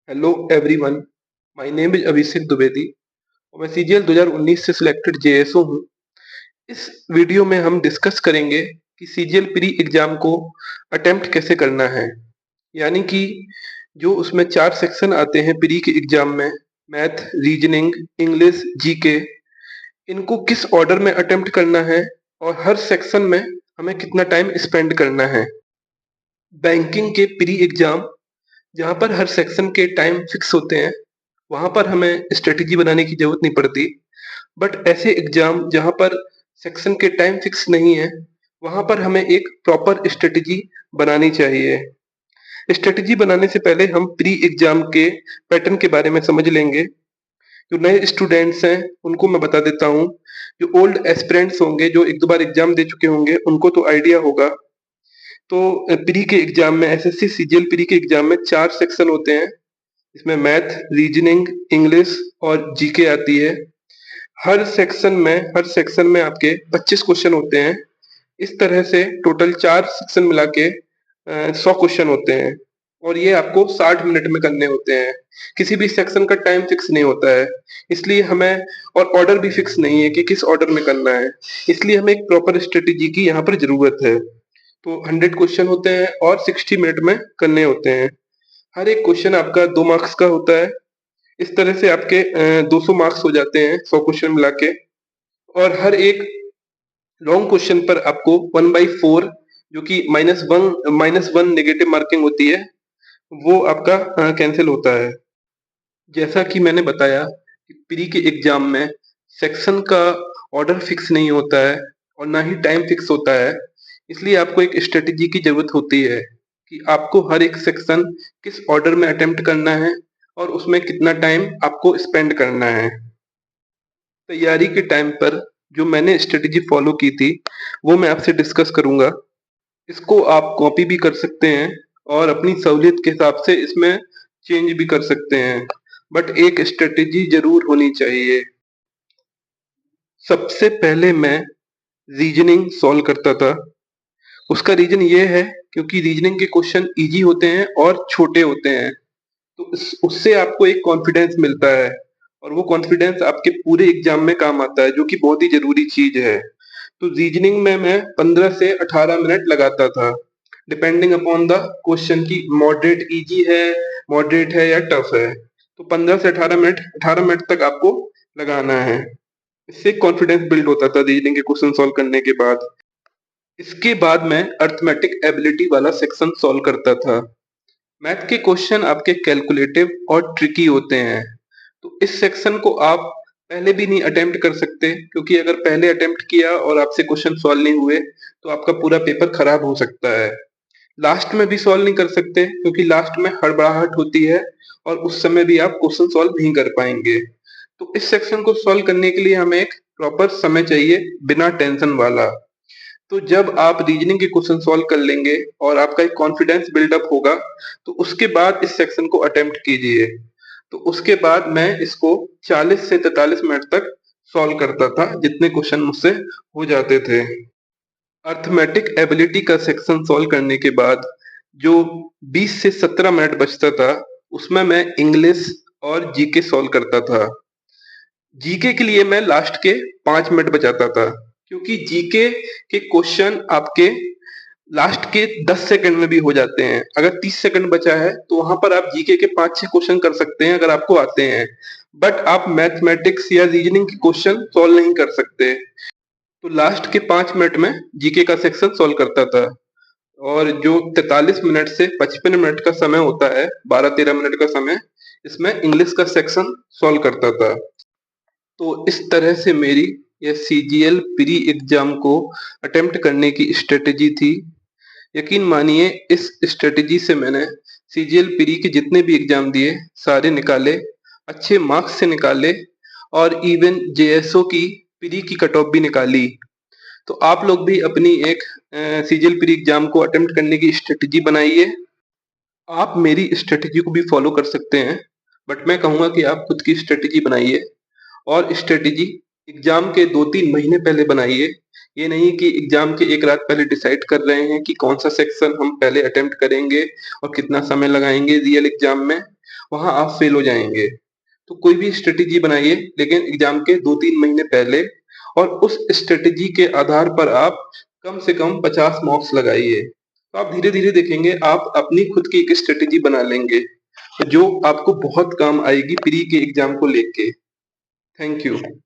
Hello everyone, my name is Abhishek Dwivedi और मैं CGL 2019 से सिलेक्टेड जेएसओ हूँ। इस वीडियो में हम डिस्कस करेंगे कि सीजीएल प्री एग्जाम को अटेम्प्ट कैसे करना है। यानी कि जो उसमें 4 सेक्शन आते हैं प्री के एग्जाम में, मैथ, रीजनिंग, इंग्लिश, जीके, इनको किस ऑर्डर में अटेम्प्ट करना है और हर सेक्शन में हमें कितना टाइम स्पेंड करना है। बैंकिंग के प्री एग्जाम जहाँ पर हर सेक्शन के टाइम फिक्स होते हैं, वहाँ पर हमें स्ट्रेटेजी बनाने की ज़रूरत नहीं पड़ती। बट ऐसे एग्ज़ाम जहाँ पर सेक्शन के टाइम फिक्स नहीं है, वहाँ पर हमें एक प्रॉपर स्ट्रेटेजी बनानी चाहिए। स्ट्रेटेजी बनाने से पहले हम प्री एग्ज़ाम के पैटर्न के बारे में समझ लेंगे। जो नए स्टूडेंट्स हैं, उनको मैं बता देता हूँ। जो ओल्ड एस्पिरेंट्स होंगे, जो 1-2 बार एग्ज़ाम दे चुके होंगे, उनको तो आइडिया होगा। तो प्री के एग्ज़ाम में एसएससी सीजीएल प्री के एग्ज़ाम में 4 सेक्शन होते हैं। इसमें मैथ, रीजनिंग, इंग्लिश और जीके आती है। हर सेक्शन में आपके 25 क्वेश्चन होते हैं। इस तरह से टोटल 4 सेक्शन मिला के 100 क्वेश्चन होते हैं और ये आपको 60 मिनट में करने होते हैं। किसी भी सेक्शन का टाइम फिक्स नहीं होता है, इसलिए हमें और ऑर्डर भी फिक्स नहीं है कि किस ऑर्डर में करना है। इसलिए हमें एक प्रॉपर स्ट्रेटेजी की यहाँ पर ज़रूरत है। तो 100 क्वेश्चन होते हैं और 60 मिनट में करने होते हैं। हर एक क्वेश्चन आपका 2 मार्क्स का होता है। इस तरह से आपके 200 मार्क्स हो जाते हैं 100 क्वेश्चन मिला के। और हर एक लॉन्ग क्वेश्चन पर आपको 1/4 जो कि -1 नेगेटिव मार्किंग होती है, वो आपका कैंसिल होता है। जैसा कि मैंने बताया कि प्री के एग्जाम में सेक्शन का ऑर्डर फिक्स नहीं होता है और ना ही टाइम फिक्स होता है। इसलिए आपको एक स्ट्रेटेजी की ज़रूरत होती है कि आपको हर एक सेक्शन किस ऑर्डर में अटेम्प्ट करना है और उसमें कितना टाइम आपको स्पेंड करना है। तैयारी के टाइम पर जो मैंने स्ट्रेटेजी फॉलो की थी, वो मैं आपसे डिस्कस करूँगा। इसको आप कॉपी भी कर सकते हैं और अपनी सहूलियत के हिसाब से इसमें चेंज भी कर सकते हैं। बट एक स्ट्रेटेजी ज़रूर होनी चाहिए। सबसे पहले मैं रीजनिंग सॉल्व करता था। उसका रीज़न ये है क्योंकि रीजनिंग के क्वेश्चन ईज़ी होते हैं और छोटे होते हैं। तो उससे आपको एक कॉन्फिडेंस मिलता है और वो कॉन्फिडेंस आपके पूरे एग्जाम में काम आता है, जो कि बहुत ही जरूरी चीज है। तो रीजनिंग में मैं 15 से 18 मिनट लगाता था, डिपेंडिंग अपॉन द क्वेश्चन की मॉडरेट है या टफ है। तो 15 से 18 मिनट तक आपको लगाना है। इससे कॉन्फिडेंस बिल्ड होता था रीजनिंग के क्वेश्चन सॉल्व करने के बाद। इसके बाद मैं अर्थमेटिक एबिलिटी वाला सेक्शन सॉल्व करता था। मैथ के क्वेश्चन आपके कैलकुलेटिव और ट्रिकी होते हैं। तो इस सेक्शन को आप पहले भी नहीं अटेम्प्ट कर सकते, क्योंकि अगर पहले अटेम्प्ट किया और आपसे क्वेश्चन सॉल्व नहीं हुए तो आपका पूरा पेपर खराब हो सकता है। लास्ट में भी सॉल्व नहीं कर सकते, क्योंकि लास्ट में हड़बड़ाहट होती है और उस समय भी आप क्वेश्चन सॉल्व नहीं कर पाएंगे। तो इस सेक्शन को सॉल्व करने के लिए हमें एक प्रॉपर समय चाहिए, बिना टेंशन वाला। तो जब आप रीजनिंग के क्वेश्चन सॉल्व कर लेंगे और आपका एक कॉन्फिडेंस बिल्डअप होगा, तो उसके बाद इस सेक्शन को अटेम्प्ट कीजिए। तो उसके बाद मैं इसको 40 से 43 मिनट तक सॉल्व करता था, जितने क्वेश्चन मुझसे हो जाते थे। अर्थमेटिक एबिलिटी का सेक्शन सॉल्व करने के बाद जो 20 से 17 मिनट बचता था, उसमें मैं इंग्लिश और जीके सॉल्व करता था। जीके के लिए मैं लास्ट के 5 मिनट बचाता था, क्योंकि जीके के क्वेश्चन आपके लास्ट के 10 सेकंड में भी हो जाते हैं। अगर 30 सेकंड बचा है तो वहां पर आप जीके के 5-6 क्वेश्चन कर सकते हैं, अगर आपको आते हैं। बट आप मैथमेटिक्स या रीजनिंग के क्वेश्चन सॉल्व नहीं कर सकते। तो लास्ट के 5 मिनट में जीके का सेक्शन सॉल्व करता था। और जो 43 मिनट से 55 मिनट का समय होता है, 12-13 मिनट का समय, इसमें इंग्लिश का सेक्शन सॉल्व करता था। तो इस तरह से मेरी ये सीजीएल प्री एग्जाम को अटेम्प्ट करने की स्ट्रेटेजी थी। यकीन मानिए, इस स्ट्रेटेजी से मैंने सीजीएल प्री के जितने भी एग्जाम दिए सारे निकाले, अच्छे मार्क्स से निकाले और इवन जेएसओ की प्री की कट ऑफ भी निकाली। तो आप लोग भी अपनी एक सीजीएल प्री एग्जाम को अटेम्प्ट करने की स्ट्रेटेजी बनाइए। आप मेरी स्ट्रेटेजी को भी फॉलो कर सकते हैं, बट मैं कहूँगा कि आप खुद की स्ट्रेटेजी बनाइए और स्ट्रेटेजी एग्जाम के 2-3 महीने पहले बनाइए। ये नहीं कि एग्जाम के एक रात पहले डिसाइड कर रहे हैं कि कौन सा सेक्शन हम पहले अटेम्प्ट करेंगे और कितना समय लगाएंगे रियल एग्जाम में, वहाँ आप फेल हो जाएँगे। तो कोई भी स्ट्रैटेजी बनाइए लेकिन एग्ज़ाम के 2-3 महीने पहले और उस स्ट्रैटेजी के आधार पर आप कम से कम 50 मॉक्स लगाइए। तो आप धीरे-धीरे देखेंगे आप अपनी खुद की एक स्ट्रैटेजी बना लेंगे, जो आपको बहुत काम आएगी प्री के एग्ज़ाम को लेके। Thank you.